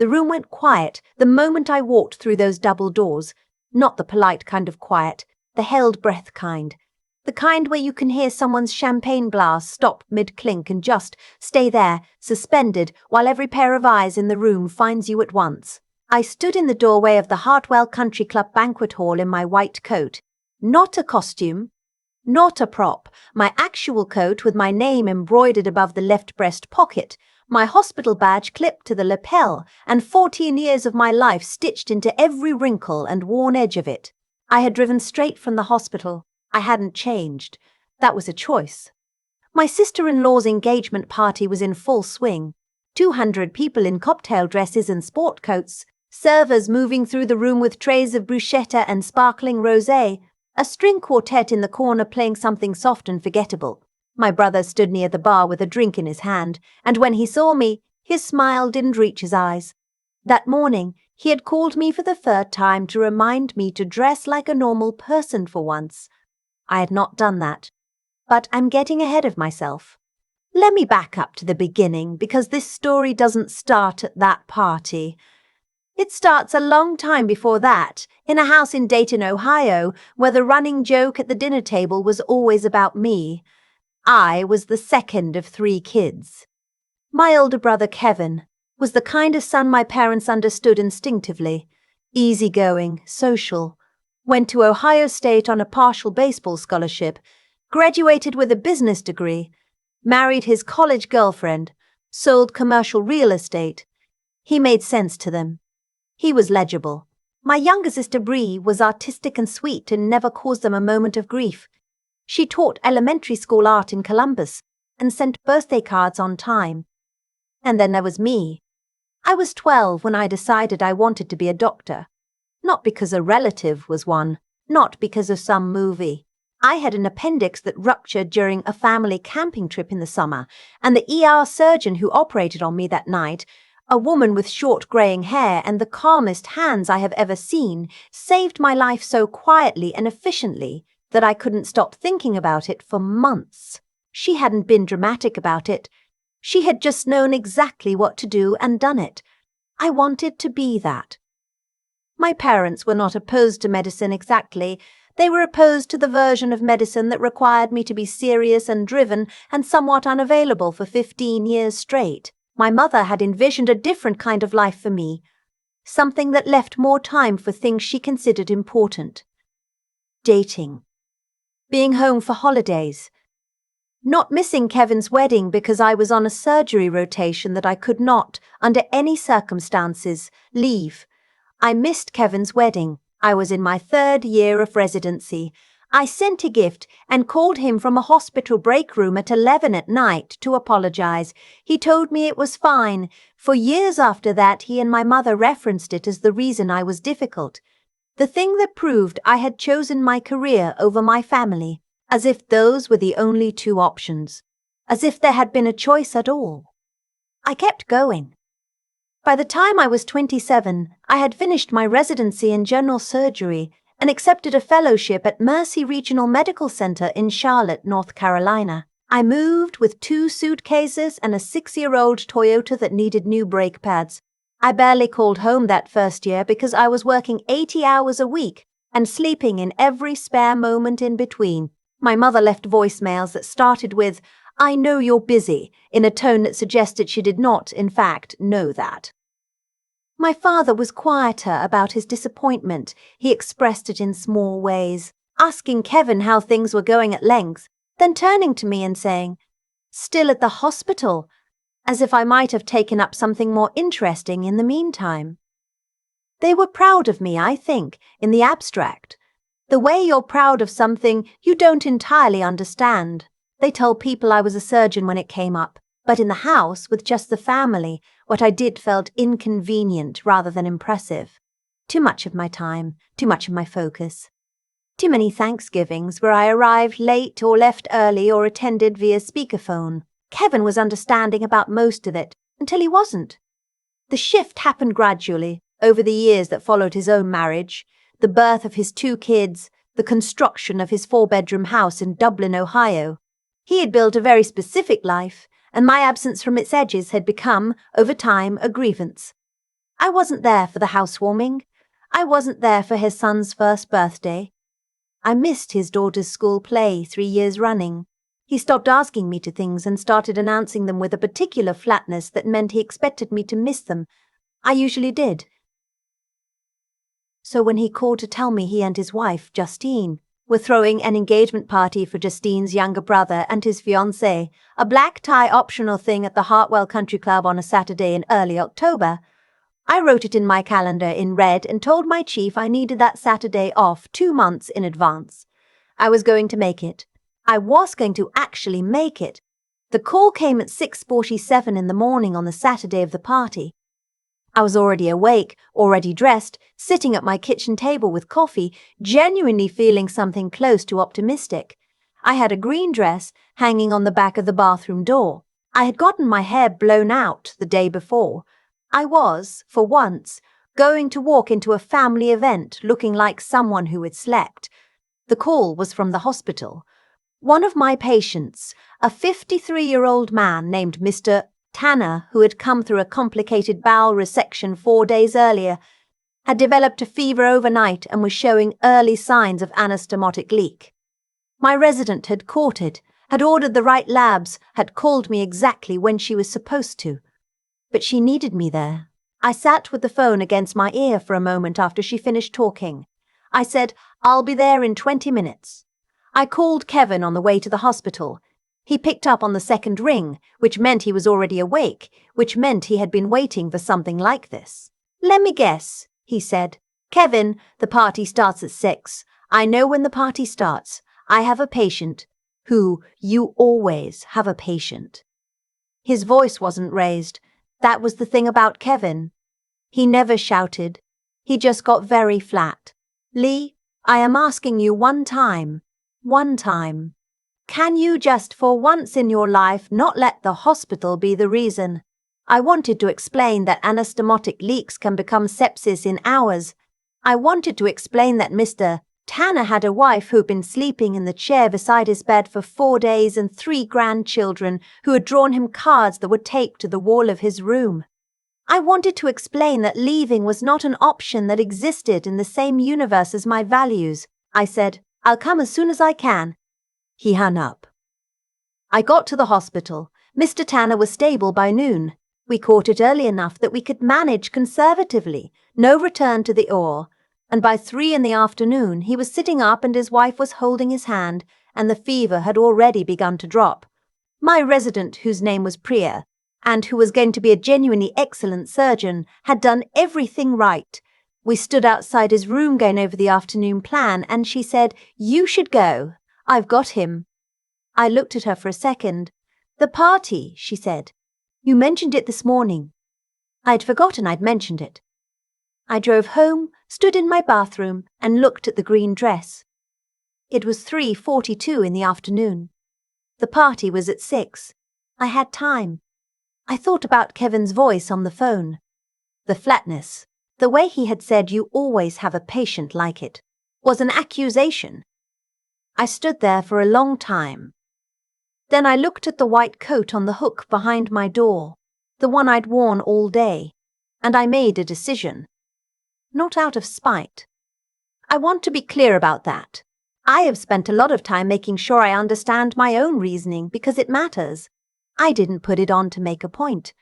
The room went quiet the moment I walked through those double doors. Not the polite kind of quiet, the held breath kind. The kind where you can hear someone's champagne glass stop mid-clink and just stay there, suspended, while every pair of eyes in the room finds you at once. I stood in the doorway of the Hartwell Country Club banquet hall in my white coat. Not a costume, not a prop, my actual coat with my name embroidered above the left breast pocket, my hospital badge clipped to the lapel, and 14 years of my life stitched into every wrinkle and worn edge of it. I had driven straight from the hospital. I hadn't changed. That was a choice. My sister-in-law's engagement party was in full swing. 200 people in cocktail dresses and sport coats, servers moving through the room with trays of bruschetta and sparkling rosé, a string quartet in the corner playing something soft and forgettable. My brother stood near the bar with a drink in his hand, and when he saw me, his smile didn't reach his eyes. That morning, he had called me for the third time to remind me to dress like a normal person for once. I had not done that. But I'm getting ahead of myself. Let me back up to the beginning, because this story doesn't start at that party. It starts a long time before that, in a house in Dayton, Ohio, where the running joke at the dinner table was always about me. I was the second of 3 kids. My older brother, Kevin, was the kind of son my parents understood instinctively. Easygoing, social. Went to Ohio State on a partial baseball scholarship, graduated with a business degree, married his college girlfriend, sold commercial real estate. He made sense to them. He was legible. My younger sister Bree was artistic and sweet and never caused them a moment of grief. She taught elementary school art in Columbus and sent birthday cards on time. And then there was me. I was 12 when I decided I wanted to be a doctor. Not because a relative was one, not because of some movie. I had an appendix that ruptured during a family camping trip in the summer, and the ER surgeon who operated on me that night, a woman with short greying hair and the calmest hands I have ever seen, saved my life so quietly and efficiently that I couldn't stop thinking about it for months. She hadn't been dramatic about it. She had just known exactly what to do and done it. I wanted to be that. My parents were not opposed to medicine exactly. They were opposed to the version of medicine that required me to be serious and driven and somewhat unavailable for 15 years straight. My mother had envisioned a different kind of life for me, something that left more time for things she considered important. Dating. Being home for holidays. Not missing Kevin's wedding because I was on a surgery rotation that I could not, under any circumstances, leave. I missed Kevin's wedding. I was in my 3rd year of residency. I sent a gift and called him from a hospital break room at 11 at night to apologize. He told me it was fine. For years after that, he and my mother referenced it as the reason I was difficult. The thing that proved I had chosen my career over my family, as if those were the only 2 options, as if there had been a choice at all. I kept going. By the time I was 27, I had finished my residency in general surgery and accepted a fellowship at Mercy Regional Medical Center in Charlotte, North Carolina. I moved with 2 suitcases and a 6-year-old Toyota that needed new brake pads. I barely called home that first year because I was working 80 hours a week and sleeping in every spare moment in between. My mother left voicemails that started with, "I know you're busy," in a tone that suggested she did not, in fact, know that. My father was quieter about his disappointment. He expressed it in small ways, asking Kevin how things were going at length, then turning to me and saying, "Still at the hospital," as if I might have taken up something more interesting in the meantime. They were proud of me, I think, in the abstract. The way you're proud of something you don't entirely understand. They told people I was a surgeon when it came up, but in the house, with just the family, what I did felt inconvenient rather than impressive. Too much of my time, too much of my focus. Too many Thanksgivings where I arrived late or left early or attended via speakerphone. Kevin was understanding about most of it, until he wasn't. The shift happened gradually, over the years that followed his own marriage, the birth of his 2 kids, the construction of his 4-bedroom house in Dublin, Ohio. He had built a very specific life, and my absence from its edges had become, over time, a grievance. I wasn't there for the housewarming. I wasn't there for his son's first birthday. I missed his daughter's school play 3 years running. He stopped asking me to things and started announcing them with a particular flatness that meant he expected me to miss them. I usually did. So when he called to tell me he and his wife, Justine, were throwing an engagement party for Justine's younger brother and his fiancée, a black tie optional thing at the Hartwell Country Club on a Saturday in early October, I wrote it in my calendar in red and told my chief I needed that Saturday off 2 months in advance. I was going to make it. I was going to actually make it. The call came at 6:47 in the morning on the Saturday of the party. I was already awake, already dressed, sitting at my kitchen table with coffee, genuinely feeling something close to optimistic. I had a green dress hanging on the back of the bathroom door. I had gotten my hair blown out the day before. I was, for once, going to walk into a family event looking like someone who had slept. The call was from the hospital. One of my patients, a 53-year-old man named Mr. Tanner, who had come through a complicated bowel resection 4 days earlier, had developed a fever overnight and was showing early signs of anastomotic leak. My resident had caught it, had ordered the right labs, had called me exactly when she was supposed to. But she needed me there. I sat with the phone against my ear for a moment after she finished talking. I said, "I'll be there in 20 minutes. I called Kevin on the way to the hospital. He picked up on the second ring, which meant he was already awake, which meant he had been waiting for something like this. "Let me guess," he said. "Kevin, the party starts at 6. I know when the party starts. I have a patient." "Who, you always have a patient." His voice wasn't raised. That was the thing about Kevin. He never shouted. He just got very flat. "Leigh, I am asking you one time. Can you just for once in your life not let the hospital be the reason?" I wanted to explain that anastomotic leaks can become sepsis in hours. I wanted to explain that Mr. Tanner had a wife who'd been sleeping in the chair beside his bed for 4 days and 3 grandchildren who had drawn him cards that were taped to the wall of his room. I wanted to explain that leaving was not an option that existed in the same universe as my values. I said, "I'll come as soon as I can." He hung up. I got to the hospital. Mr. Tanner was stable by noon. We caught it early enough that we could manage conservatively, no return to the OR. And by 3 in the afternoon, he was sitting up and his wife was holding his hand, and the fever had already begun to drop. My resident, whose name was Priya, and who was going to be a genuinely excellent surgeon, had done everything right. We stood outside his room going over the afternoon plan, and she said, "You should go. I've got him." I looked at her for a second. "The party," she said. "You mentioned it this morning." I'd forgotten I'd mentioned it. I drove home, stood in my bathroom, and looked at the green dress. It was 3:42 in the afternoon. The party was at 6. I had time. I thought about Kevin's voice on the phone. The flatness, the way he had said "you always have a patient like it," was an accusation. I stood there for a long time. Then I looked at the white coat on the hook behind my door, the one I'd worn all day, and I made a decision. Not out of spite. I want to be clear about that. I have spent a lot of time making sure I understand my own reasoning because it matters. I didn't put it on to make a point.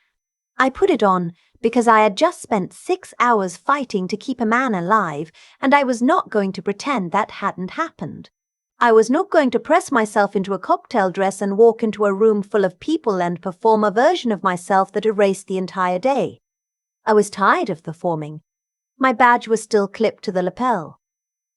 I put it on because I had just spent 6 hours fighting to keep a man alive, and I was not going to pretend that hadn't happened. I was not going to press myself into a cocktail dress and walk into a room full of people and perform a version of myself that erased the entire day. I was tired of performing. My badge was still clipped to the lapel.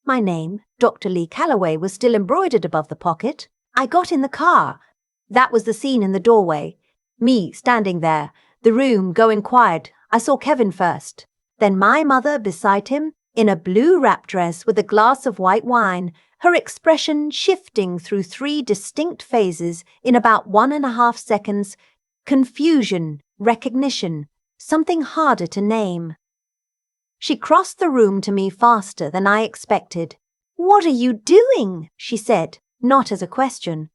My name, Dr. Leigh Calloway, was still embroidered above the pocket. I got in the car. That was the scene in the doorway. Me standing there, the room going quiet. I saw Kevin first. Then my mother beside him, in a blue wrap dress with a glass of white wine, her expression shifting through 3 distinct phases in about 1.5 seconds. Confusion, recognition, something harder to name. She crossed the room to me faster than I expected. "What are you doing?" she said, not as a question.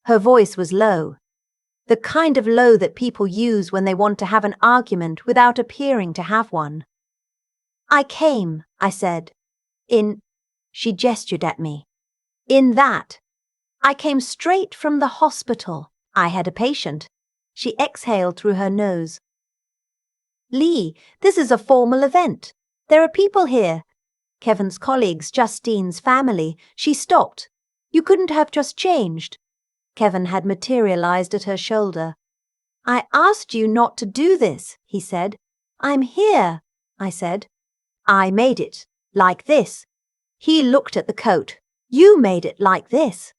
Her voice was low. The kind of low that people use when they want to have an argument without appearing to have one. I came, I said. She gestured at me. In that. I came straight from the hospital. I had a patient. She exhaled through her nose. Leigh, this is a formal event. There are people here. Kevin's colleagues, Justine's family. She stopped. You couldn't have just changed. Kevin had materialized at her shoulder. I asked you not to do this, he said. I'm here, I said. I made it, like this. He looked at the coat. You made it like this.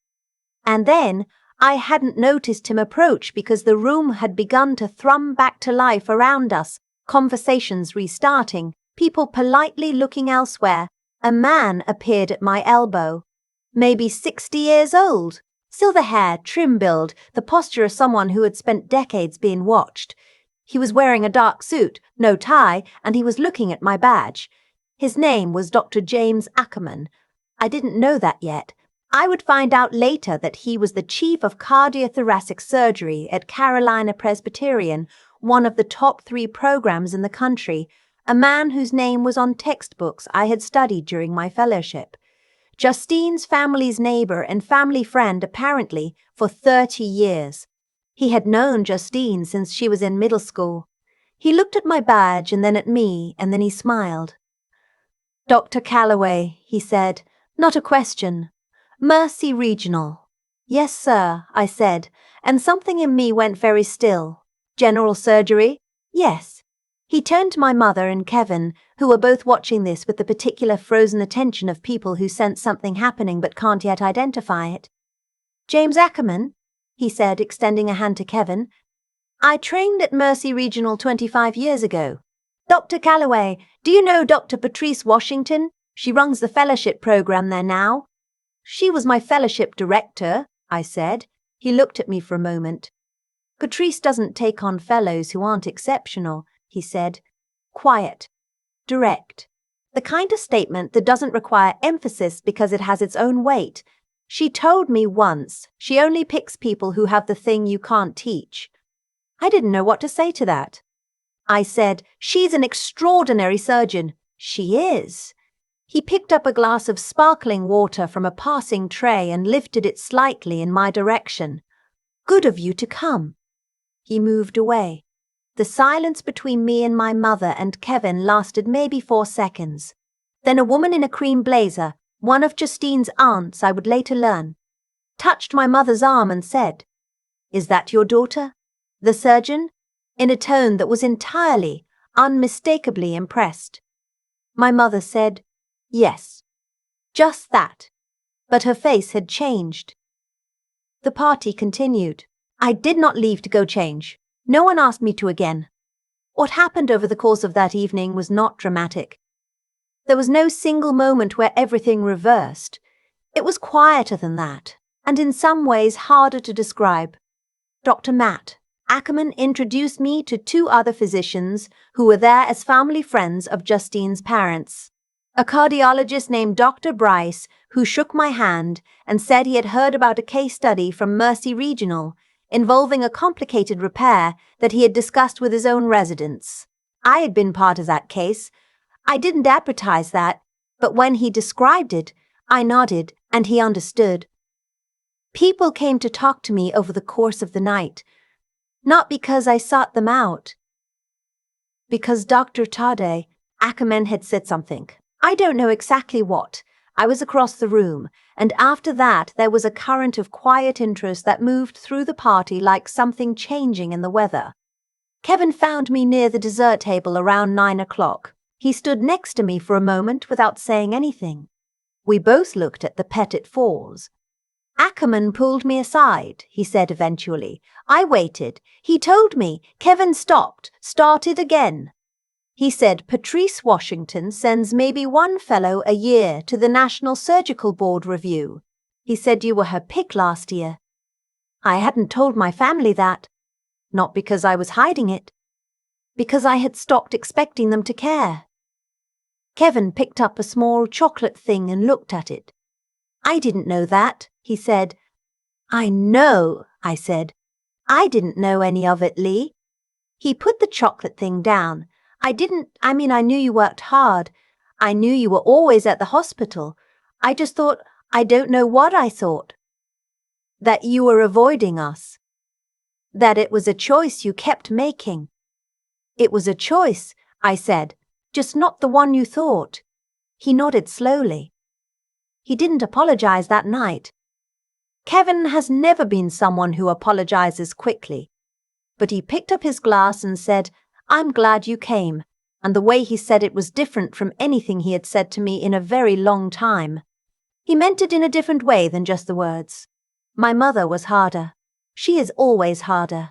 And then I hadn't noticed him approach because the room had begun to thrum back to life around us, conversations restarting, people politely looking elsewhere. A man appeared at my elbow. Maybe 60 years old. Silver hair, trim build, the posture of someone who had spent decades being watched. He was wearing a dark suit, no tie, and he was looking at my badge. His name was Dr. James Ackerman. I didn't know that yet. I would find out later that he was the chief of cardiothoracic surgery at Carolina Presbyterian, one of the top 3 programs in the country, a man whose name was on textbooks I had studied during my fellowship. Justine's family's neighbor and family friend, apparently, for 30 years. He had known Justine since she was in middle school. He looked at my badge and then at me, and then he smiled. Dr. Calloway, he said, not a question. Mercy Regional. Yes, sir, I said, and something in me went very still. General surgery? Yes. He turned to my mother and Kevin, who were both watching this with the particular frozen attention of people who sense something happening but can't yet identify it. James Ackerman, he said, extending a hand to Kevin. I trained at Mercy Regional 25 years ago. Dr. Calloway, do you know Dr. Patrice Washington? She runs the fellowship program there now. She was my fellowship director, I said. He looked at me for a moment. Patrice doesn't take on fellows who aren't exceptional, he said. Quiet. Direct. The kind of statement that doesn't require emphasis because it has its own weight. She told me once she only picks people who have the thing you can't teach. I didn't know what to say to that. I said, she's an extraordinary surgeon. She is. He picked up a glass of sparkling water from a passing tray and lifted it slightly in my direction. Good of you to come. He moved away. The silence between me and my mother and Kevin lasted maybe 4 seconds. Then a woman in a cream blazer, one of Justine's aunts I would later learn, touched my mother's arm and said, Is that your daughter? The surgeon? In a tone that was entirely, unmistakably impressed. My mother said, Yes. Just that. But her face had changed. The party continued. I did not leave to go change. No one asked me to again. What happened over the course of that evening was not dramatic. There was no single moment where everything reversed. It was quieter than that, and in some ways harder to describe. Dr. Matt Ackerman introduced me to 2 other physicians who were there as family friends of Justine's parents. A cardiologist named Dr. Bryce, who shook my hand and said he had heard about a case study from Mercy Regional involving a complicated repair that he had discussed with his own residents. I had been part of that case. I didn't advertise that, but when he described it, I nodded and he understood. People came to talk to me over the course of the night, not because I sought them out. Because Dr. Tade Ackerman had said something. I don't know exactly what. I was across the room, and after that there was a current of quiet interest that moved through the party like something changing in the weather. Kevin found me near the dessert table around 9 o'clock. He stood next to me for a moment without saying anything. We both looked at the Pettit Falls. Ackerman pulled me aside, he said eventually. I waited. He told me. Kevin stopped, started again. He said Patrice Washington sends maybe 1 fellow a year to the National Surgical Board review. He said you were her pick last year. I hadn't told my family that. Not because I was hiding it. Because I had stopped expecting them to care. Kevin picked up a small chocolate thing and looked at it. I didn't know that, he said. I know, I said. I didn't know any of it, Leigh. He put the chocolate thing down. I knew you worked hard. I knew you were always at the hospital. I just thought, I don't know what I thought. That you were avoiding us. That it was a choice you kept making. It was a choice, I said, just not the one you thought. He nodded slowly. He didn't apologize that night. Kevin has never been someone who apologizes quickly. But he picked up his glass and said, I'm glad you came, and the way he said it was different from anything he had said to me in a very long time. He meant it in a different way than just the words. My mother was harder. She is always harder.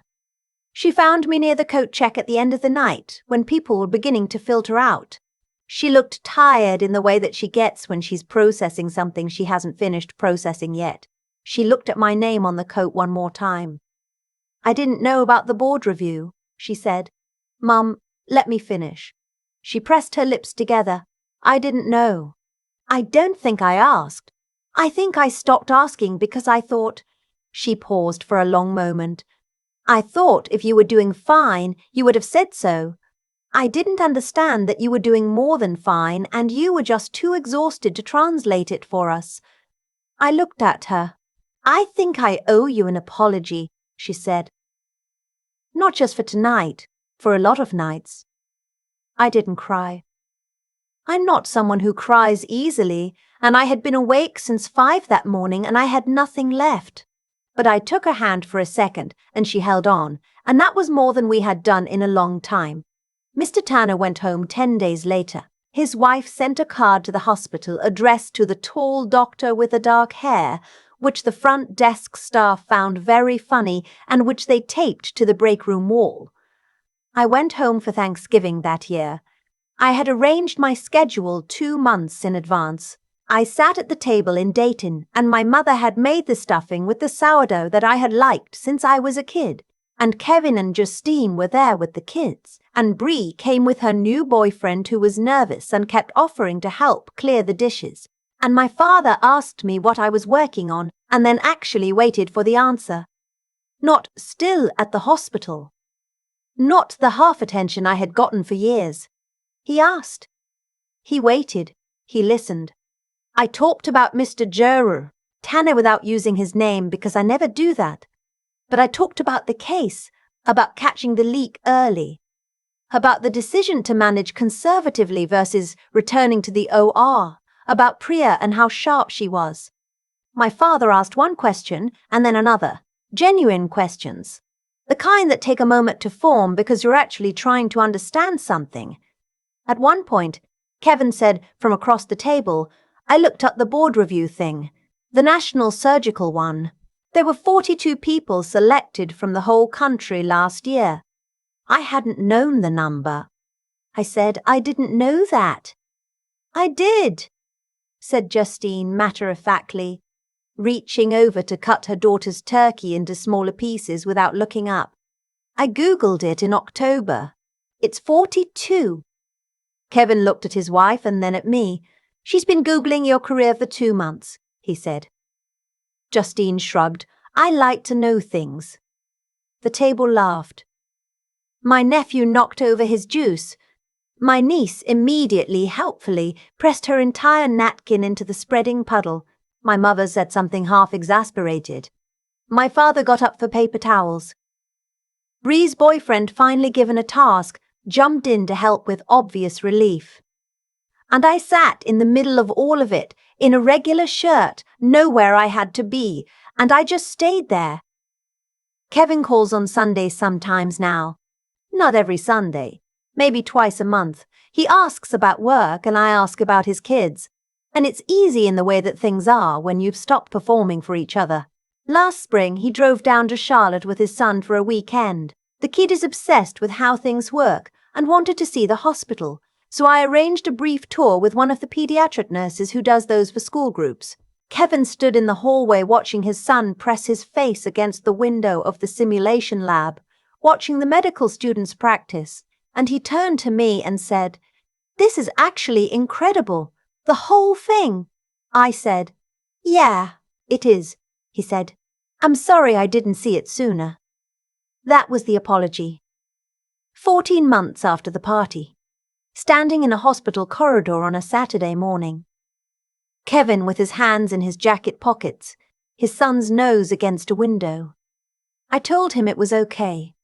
She found me near the coat check at the end of the night, when people were beginning to filter out. She looked tired in the way that she gets when she's processing something she hasn't finished processing yet. She looked at my name on the coat one more time. I didn't know about the board review, she said. Mum, let me finish. She pressed her lips together. I didn't know. I don't think I asked. I think I stopped asking because I thought... She paused for a long moment. I thought if you were doing fine, you would have said so. I didn't understand that you were doing more than fine and you were just too exhausted to translate it for us. I looked at her. I think I owe you an apology, she said. Not just for tonight, for a lot of nights. I didn't cry. I'm not someone who cries easily, and I had been awake since 5 that morning and I had nothing left. But I took her hand for a second and she held on, and that was more than we had done in a long time. Mr. Tanner went home 10 days later. His wife sent a card to the hospital addressed to the tall doctor with the dark hair, which the front desk staff found very funny and which they taped to the break room wall. I went home for Thanksgiving that year. I had arranged my schedule 2 months in advance. I sat at the table in Dayton, and my mother had made the stuffing with the sourdough that I had liked since I was a kid. And Kevin and Justine were there with the kids, and Bree came with her new boyfriend who was nervous and kept offering to help clear the dishes. And my father asked me what I was working on, and then actually waited for the answer. Not still at the hospital. Not the half attention I had gotten for years. He asked. He waited. He listened. I talked about Mr. Tanner without using his name because I never do that. But I talked about the case, about catching the leak early, about the decision to manage conservatively versus returning to the OR, about Priya and how sharp she was. My father asked one question and then another, genuine questions, the kind that take a moment to form because you're actually trying to understand something. At one point, Kevin said from across the table, I looked up the board review thing, the national surgical one. There were 42 people selected from the whole country last year. I hadn't known the number. I said, I didn't know that. I did, said Justine matter-of-factly, reaching over to cut her daughter's turkey into smaller pieces without looking up. I Googled it in October. It's 42. Kevin looked at his wife and then at me. She's been Googling your career for 2 months, he said. Justine shrugged. I like to know things. The table laughed. My nephew knocked over his juice. My niece immediately, helpfully, pressed her entire napkin into the spreading puddle. My mother said something half exasperated. My father got up for paper towels. Bree's boyfriend, finally given a task, jumped in to help with obvious relief. And I sat in the middle of all of it, in a regular shirt, nowhere I had to be, and I just stayed there. Kevin calls on Sundays sometimes now. Not every Sunday, maybe twice a month. He asks about work and I ask about his kids. And it's easy in the way that things are when you've stopped performing for each other. Last spring, he drove down to Charlotte with his son for a weekend. The kid is obsessed with how things work and wanted to see the hospital. So I arranged a brief tour with one of the pediatric nurses who does those for school groups. Kevin stood in the hallway watching his son press his face against the window of the simulation lab, watching the medical students practice, and he turned to me and said, "This is actually incredible. The whole thing." I said, "Yeah, it is," he said. "I'm sorry I didn't see it sooner." That was the apology. 14 months after the party. standing in a hospital corridor on a Saturday morning. Kevin with his hands in his jacket pockets, his son's nose against a window. I told him it was okay.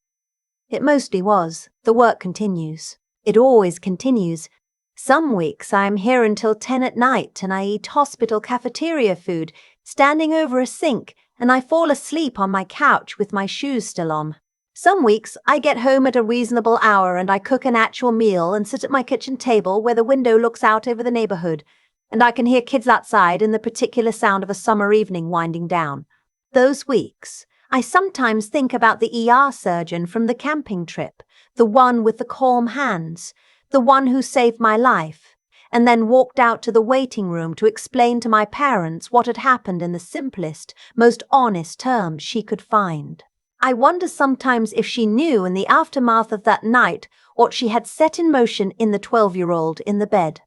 It mostly was. The work continues. It always continues. Some weeks I am here until 10 at night and I eat hospital cafeteria food, standing over a sink, and I fall asleep on my couch with my shoes still on. Some weeks I get home at a reasonable hour and I cook an actual meal and sit at my kitchen table where the window looks out over the neighborhood, and I can hear kids outside and the particular sound of a summer evening winding down. Those weeks, I sometimes think about the ER surgeon from the camping trip, the one with the calm hands, the one who saved my life, and then walked out to the waiting room to explain to my parents what had happened in the simplest, most honest terms she could find. I wonder sometimes if she knew in the aftermath of that night what she had set in motion in the 12-year-old in the bed.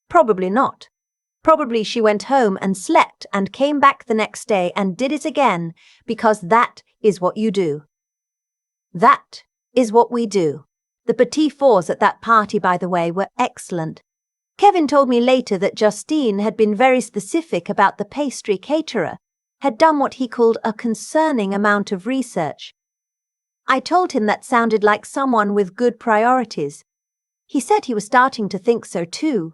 Probably not. Probably she went home and slept and came back the next day and did it again, because that is what you do. That is what we do. The petit fours at that party, by the way, were excellent. Kevin told me later that Justine had been very specific about the pastry caterer, had done what he called a concerning amount of research. I told him that sounded like someone with good priorities. He said he was starting to think so too.